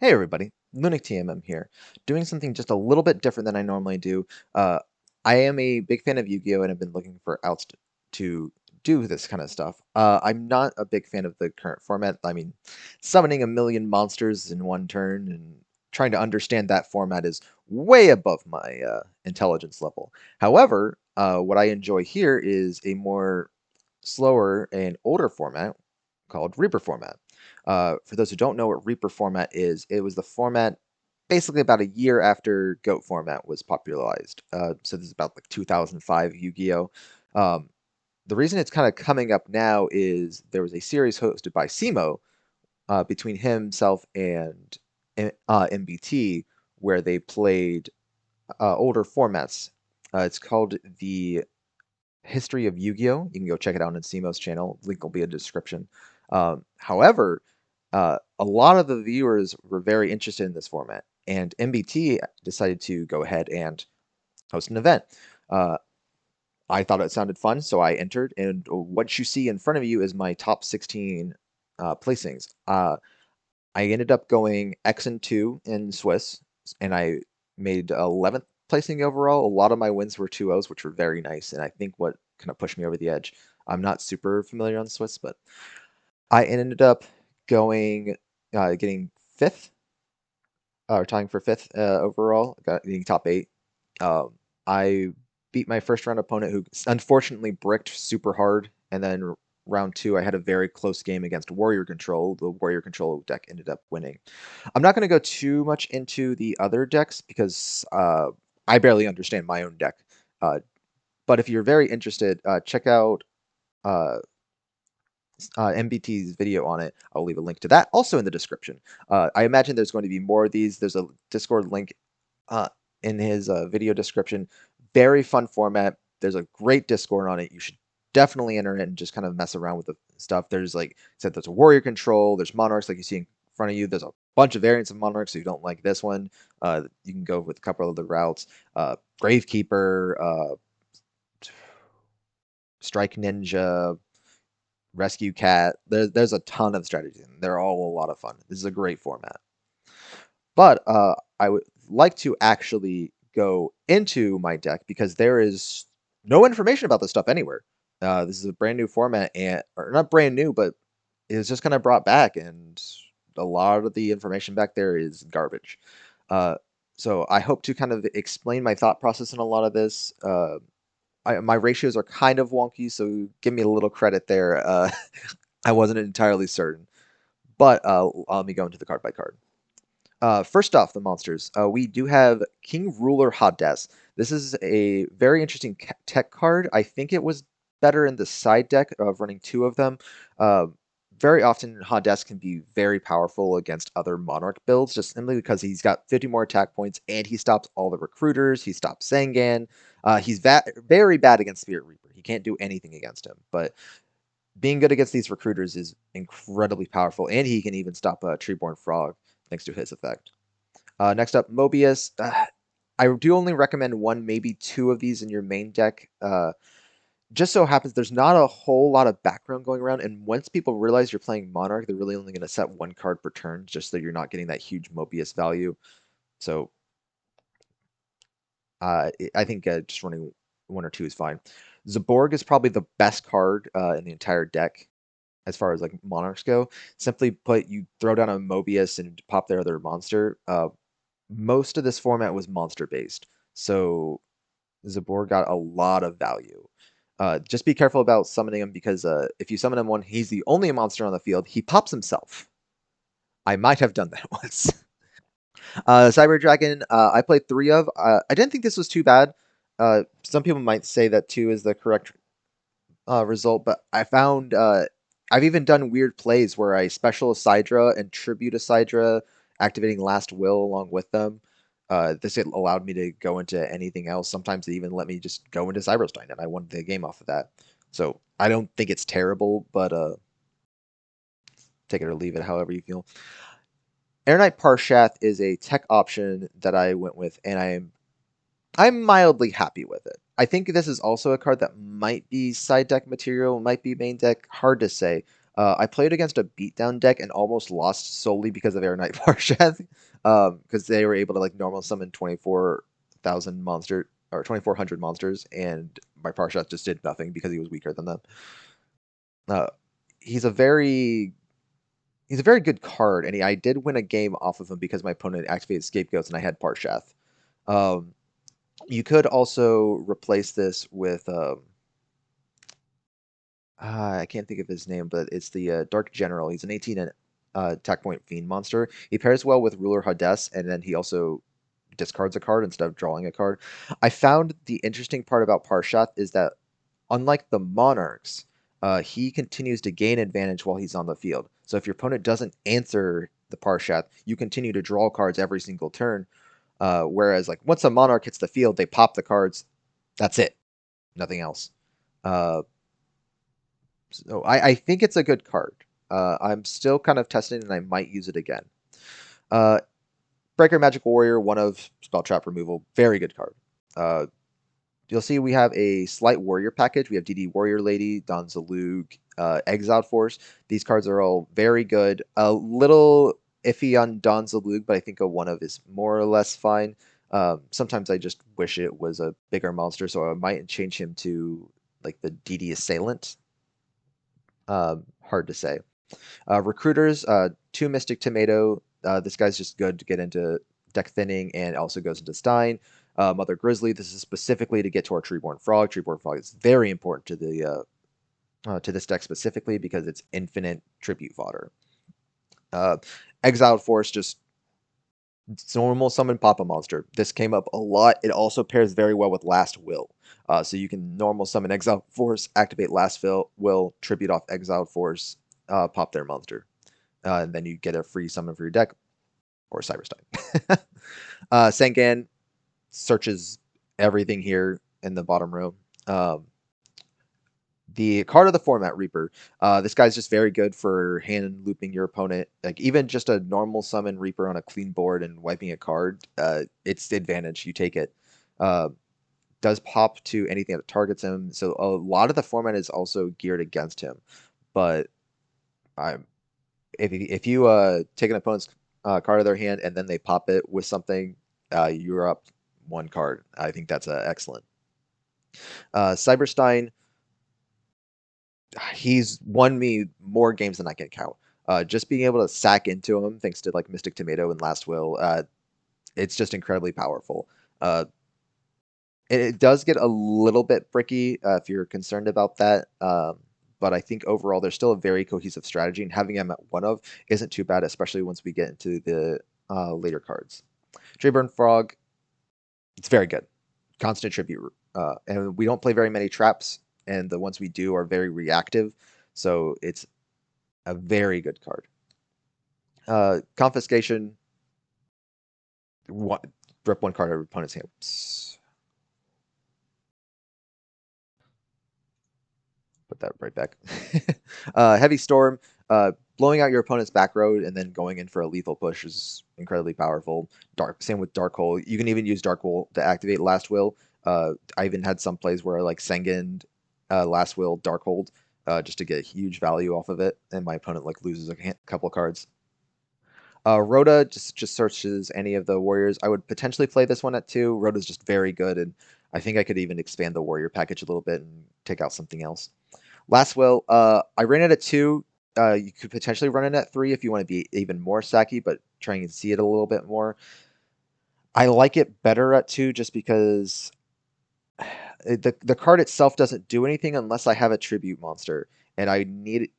Hey everybody, Lunatic TMM here, doing something just a little bit different than I normally do. Uh, I am a big fan of Yu-Gi-Oh! And have been looking for outs to do this kind of stuff. I'm not a big fan of the current format. I mean, summoning a million monsters in one turn and trying to understand that format is way above my intelligence level. However, what I enjoy here is a more slower and older format called Reaper format. For those who don't know what Reaper format is, it was the format basically about a year after Goat format was popularized. So this is about like 2005 Yu-Gi-Oh! The reason it's kind of coming up now is there was a series hosted by Simo between himself and MBT where they played older formats. It's called the History of Yu-Gi-Oh! You can go check it out on Simo's channel. Link will be in the description. However, a lot of the viewers were very interested in this format, and MBT decided to go ahead and host an event. Uh, I thought it sounded fun, so I entered, and what you see in front of you is my top 16 placings. I ended up going X and 2 in Swiss, and I made 11th placing overall. A lot of my wins were 2-0s, which were very nice, and I think what kind of pushed me over the edge. I'm not super familiar on Swiss, but I ended up going getting 5th, or tying for 5th overall, getting top 8. I beat my first round opponent who unfortunately bricked super hard, and then round 2 I had a very close game against Warrior Control. The Warrior Control deck ended up winning. I'm not going to go too much into the other decks because I barely understand my own deck. But if you're very interested, check out uh, MBT's video on it. I'll leave a link to that also in the description. I imagine there's going to be more of these. There's a Discord link uh, in his video description. Very fun format. There's a great Discord on it. You should definitely enter it and just kind of mess around with the stuff. There's like I said, there's a Warrior Control. There's Monarchs like you see in front of you. There's a bunch of variants of Monarchs. So you don't like this one, you can go with a couple of the routes. Gravekeeper, Strike Ninja, Rescue Cat. There's a ton of strategies. They're all a lot of fun. This is a great format. But I would like to actually go into my deck because there is no information about this stuff anywhere. This is a brand new format, and or not brand new, but it's just kind of brought back, and a lot of the information back there is garbage. Uh, so I hope to kind of explain my thought process in a lot of this. My ratios are kind of wonky, so give me a little credit there. I wasn't entirely certain, but let me go into the card by card. First off, the monsters. We do have King Ruler Hades. This is a very interesting tech card. I think it was better in the side deck of running 2 of them. Uh, very often, Hades can be very powerful against other Monarch builds, just simply because he's got 50 more attack points and he stops all the recruiters. He stops Sangan. He's very bad against Spirit Reaper. He can't do anything against him, but being good against these recruiters is incredibly powerful, and he can even stop a Treeborn Frog thanks to his effect. Next up, Mobius. I do only recommend 1, maybe 2 of these in your main deck. Just so happens there's not a whole lot of background going around, and once people realize you're playing Monarch, they're really only going to set 1 card per turn, just so you're not getting that huge Mobius value. So I think just running 1 or 2 is fine. Zaborg is probably the best card in the entire deck as far as like Monarchs go. Simply put, you throw down a Mobius and pop their other monster. Most of this format was monster based, so Zabor got a lot of value. Just be careful about summoning him because if you summon him when he's the only monster on the field, he pops himself. I might have done that once. Cyber Dragon, I played 3 of. I didn't think this was too bad. Some people might say that 2 is the correct result, but I found I've even done weird plays where I special a Sidra and tribute a Sidra, activating Last Will along with them. This allowed me to go into anything else. Sometimes they even let me just go into Cyber-Stein, and I won the game off of that. So I don't think it's terrible, but take it or leave it, however you feel. Air Knight Parshath is a tech option that I went with, and I'm mildly happy with it. I think this is also a card that might be side deck material, might be main deck, hard to say. I played against a beatdown deck and almost lost solely because of Air Knight Parshath, because they were able to like normal summon 24,000 monster or 2,400 monsters, and my Parshath just did nothing because he was weaker than them. Uh, he's a very good card, and I did win a game off of him because my opponent activated Scapegoats and I had Parshath. Um, you could also replace this with I can't think of his name, but it's the Dark General. He's an 18 attack point fiend monster. He pairs well with Ruler Hades, and then he also discards a card instead of drawing a card. I found the interesting part about Parshath is that unlike the Monarchs, he continues to gain advantage while he's on the field. So if your opponent doesn't answer the Parshath, you continue to draw cards every single turn. Whereas like once a Monarch hits the field, they pop the cards. That's it. Nothing else. Uh, so I think it's a good card. I'm still kind of testing and I might use it again. Uh, Breaker Magical Warrior, one of Spell Trap Removal. Very good card. You'll see we have a slight warrior package. We have DD Warrior Lady, Don Zalug, Exiled Force. These cards are all very good. A little iffy on Don Zalug, but I think a one of is more or less fine. Sometimes I just wish it was a bigger monster, so I might change him to like the DD Assailant. Hard to say. Recruiters, 2 Mystic Tomato. This guy's just good to get into deck thinning and also goes into Stein. Mother Grizzly, this is specifically to get to our Treeborn Frog. Treeborn Frog is very important to the to this deck specifically because it's infinite tribute fodder. Exiled Force, just normal summon Papa Monster. This came up a lot. It also pairs very well with Last Will. So you can normal summon Exiled Force, activate Last Will, tribute off Exiled Force, pop their monster. And then you get a free summon for your deck, or Cyber-Stein. Sengan searches everything here in the bottom row. The card of the format, Reaper. This guy's just very good for hand looping your opponent. Like even just a normal summon Reaper on a clean board and wiping a card, it's the advantage. You take it. Does pop to anything that targets him. So a lot of the format is also geared against him. But if you take an opponent's card out of their hand and then they pop it with something, you're up 1 card. I think that's excellent. Cyber-Stein, he's won me more games than I can count. Just being able to sack into him, thanks to like Mystic Tomato and Last Will, it's just incredibly powerful. It does get a little bit bricky if you're concerned about that. But I think overall there's still a very cohesive strategy, and having him at 1 of isn't too bad, especially once we get into the later cards. Treeborn Frog, it's very good. Constant tribute. And we don't play very many traps, and the ones we do are very reactive, so it's a very good card. Confiscation, rip 1 card out of opponent's hand. Put that right back. Heavy Storm, blowing out your opponent's back row and then going in for a lethal push is incredibly powerful. Same with Dark Hole. You can even use Dark Hole to activate Last Will. I even had some plays where I like Sengen, Last Will, Dark Hold, just to get huge value off of it, and my opponent like loses a couple cards. Rhoda just searches any of the warriors. I would potentially play this one at 2. Rhoda's just very good, and I think I could even expand the warrior package a little bit and take out something else. Last Will, I ran it at 2. You could potentially run it at 3 if you want to be even more sacky, but trying to see it a little bit more. I like it better at 2 just because the card itself doesn't do anything unless I have a tribute monster, and I need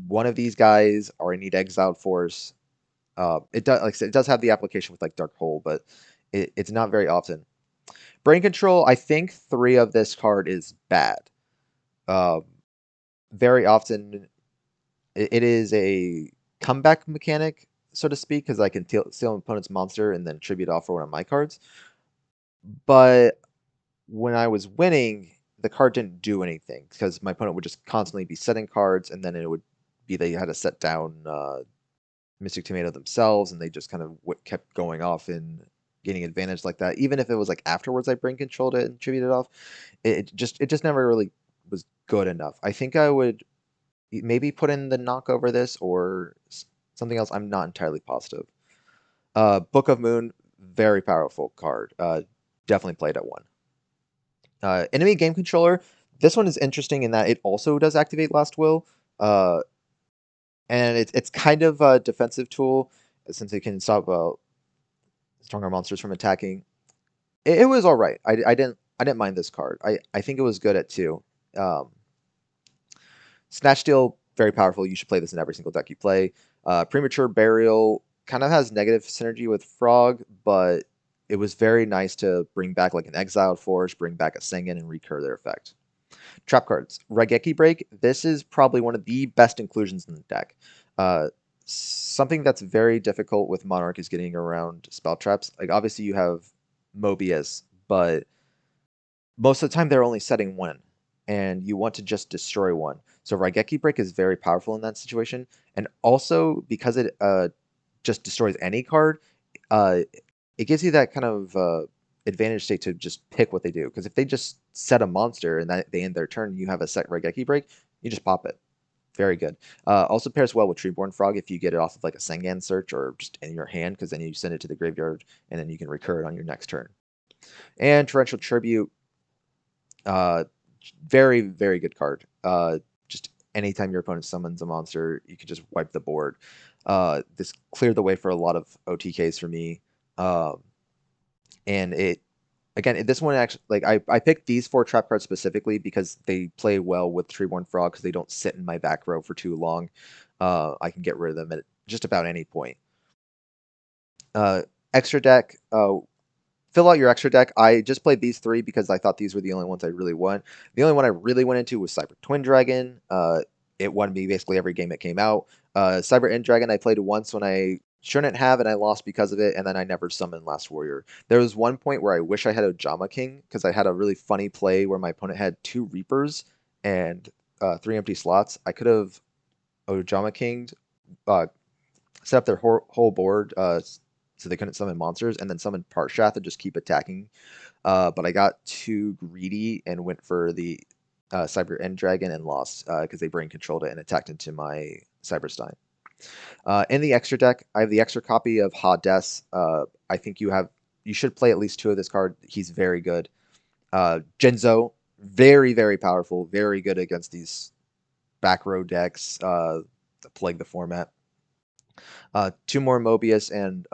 one of these guys, or I need Exiled Force. It does, like I said, it does have the application with like Dark Hole, but it's not very often. Brain Control, I think 3 of this card is bad. Very often, it is a comeback mechanic, so to speak, because I can steal an opponent's monster and then tribute off for one of my cards. But when I was winning, the card didn't do anything because my opponent would just constantly be setting cards, and then it would be they had to set down Mystic Tomato themselves, and they just kind of kept going off and gaining advantage like that. Even if it was like afterwards I brain controlled it and tributed off, it just never really was good enough. I think I would maybe put in the knock over this or something else. I'm not entirely positive. Book of Moon, very powerful card. Definitely played at one. Enemy game controller. This one is interesting in that it also does activate Last Will, uh, and it's kind of a defensive tool since it can stop stronger monsters from attacking. It was all right. I didn't mind this card. I think it was good at two. Um, Snatch Steal, very powerful. You should play this in every single deck you play. Premature Burial kind of has negative synergy with Frog, but it was very nice to bring back like an Exiled Force, bring back a Sengen, and recur their effect. Trap cards. Raigeki Break. This is probably one of the best inclusions in the deck. Something that's very difficult with Monarch is getting around spell traps. Like obviously you have Mobius, but most of the time they're only setting one, and you want to just destroy one. So Raigeki Break is very powerful in that situation, and also because it just destroys any card, uh, it gives you that kind of advantage state to just pick what they do. Because if they just set a monster and that they end their turn, and you have a set Raigeki Break, you just pop it. Very good. Also pairs well with Treeborn Frog if you get it off of like a Sengan search or just in your hand, because then you send it to the graveyard and then you can recur it on your next turn. And Torrential Tribute, uh, very, very good card. Just anytime your opponent summons a monster, you can just wipe the board. This cleared the way for a lot of OTKs for me. And it, again, this one actually, like, I picked these four trap cards specifically because they play well with Treeborn Frog because they don't sit in my back row for too long. I can get rid of them at just about any point. Extra deck, fill out your extra deck. I just played these three because I thought these were the only ones I really want. The only one I really went into was Cyber Twin Dragon. It won me basically every game it came out. Cyber End Dragon I played once when I shouldn't have, and I lost because of it, and then I never summoned Last Warrior. There was one point where I wish I had Ojama King, because I had a really funny play where my opponent had 2 Reapers and 3 empty slots. I could have Ojama Kinged, uh, set up their whole board so they couldn't summon monsters, and then summon Parshath and just keep attacking. But I got too greedy and went for the Cyber End Dragon and lost because they brain controlled it and attacked into my Cyber-Stein. In the extra deck, I have the extra copy of Hades. I think you should play at least 2 of this card. He's very good. Genzo, very, very powerful, very good against these back row decks that plague the format. 2 more Mobius and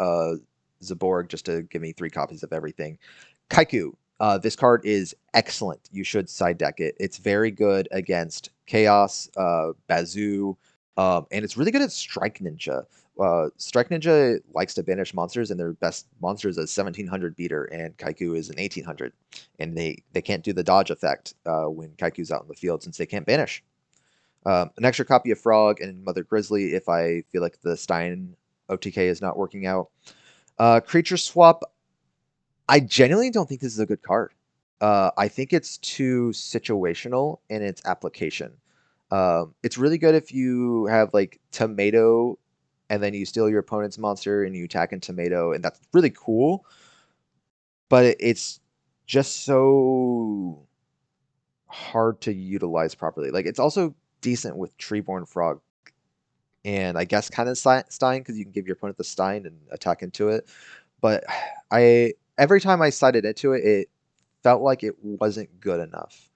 Zaborg just to give me 3 copies of everything. Kaiku. This card is excellent. You should side deck it. It's very good against Chaos, Bazoo, and it's really good at Strike Ninja. Strike Ninja likes to banish monsters, and their best monster is a 1700 beater, and Kaiku is an 1800. And they can't do the dodge effect when Kaiku's out in the field since they can't banish. An extra copy of Frog and Mother Grizzly if I feel like the Stein OTK is not working out. Creature Swap, I genuinely don't think this is a good card. I think it's too situational in its application. It's really good if you have like Tomato and then you steal your opponent's monster and you attack in Tomato, and that's really cool. But it's just so hard to utilize properly. Like it's also decent with Treeborn Frog and I guess kind of Stein because you can give your opponent the Stein and attack into it. But every time I sided into it, it felt like it wasn't good enough.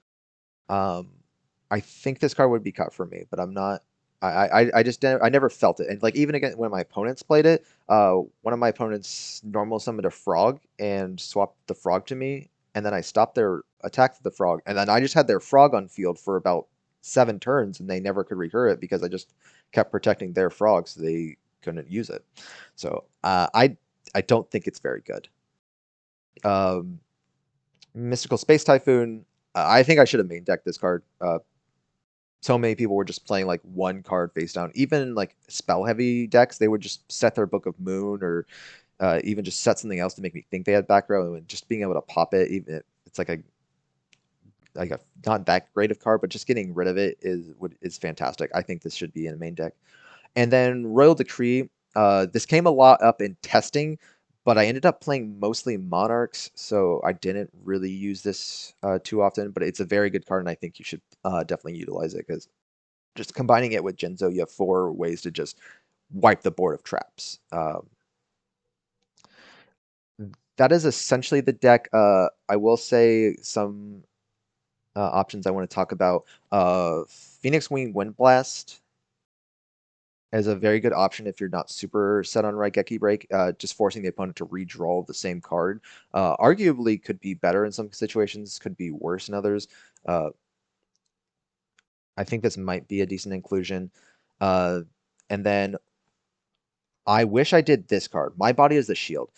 I think this card would be cut for me, but I'm not. I just didn't, I never felt it, and like even again when my opponents played it, one of my opponents normal summoned a frog and swapped the frog to me, and then I stopped their attack to the frog, and then I just had their frog on field for about 7 turns, and they never could recur it because I just kept protecting their frog, so they couldn't use it. So I don't think it's very good. Mystical Space Typhoon. I think I should have main decked this card. So many people were just playing like one card face down. Even like spell heavy decks, they would just set their Book of Moon or even just set something else to make me think they had back row, and just being able to pop it, even if it's like a not that great of card, but just getting rid of it is fantastic. I think this should be in a main deck. And then Royal Decree. This came a lot up in testing, but I ended up playing mostly Monarchs, so I didn't really use this too often. But it's a very good card, and I think you should definitely utilize it because just combining it with Genzo, you have 4 ways to just wipe the board of traps. That is essentially the deck. I will say some options I want to talk about. Phoenix Wing Windblast is a very good option if you're not super set on Raigeki Break, just forcing the opponent to redraw the same card. Arguably could be better in some situations, could be worse in others. Uh, I think this might be a decent inclusion. And then I wish I did this card. My Body is the Shield.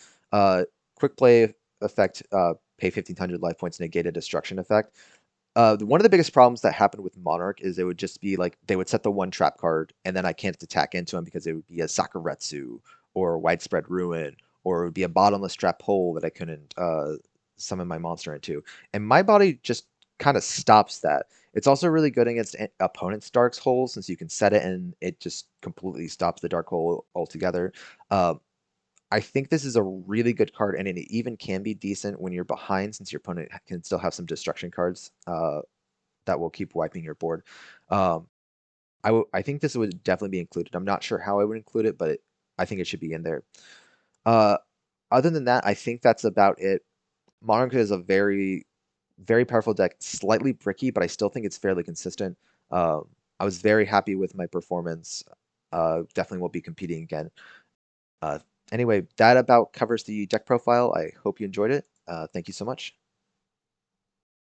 Quick play effect, pay 1,500 life points, negate a destruction effect. One of the biggest problems that happened with Monarch is it would just be like they would set the one trap card, and then I can't attack into him because it would be a Sakuretsu or a Widespread Ruin, or it would be a bottomless trap hole that I couldn't summon my monster into. And my body just kind of stops that. It's also really good against opponent's dark holes since you can set it and it just completely stops the dark hole altogether. Uh, I think this is a really good card, and it even can be decent when you're behind, since your opponent can still have some destruction cards that will keep wiping your board. Um, I think this would definitely be included. I'm not sure how I would include it, but I think it should be in there. Uh, Other than that, I think that's about it. Monarch is a very powerful deck, slightly bricky, but I still think it's fairly consistent. I was very happy with my performance. Definitely will be competing again. Uh, anyway, that about covers the deck profile. I hope you enjoyed it. Thank you so much.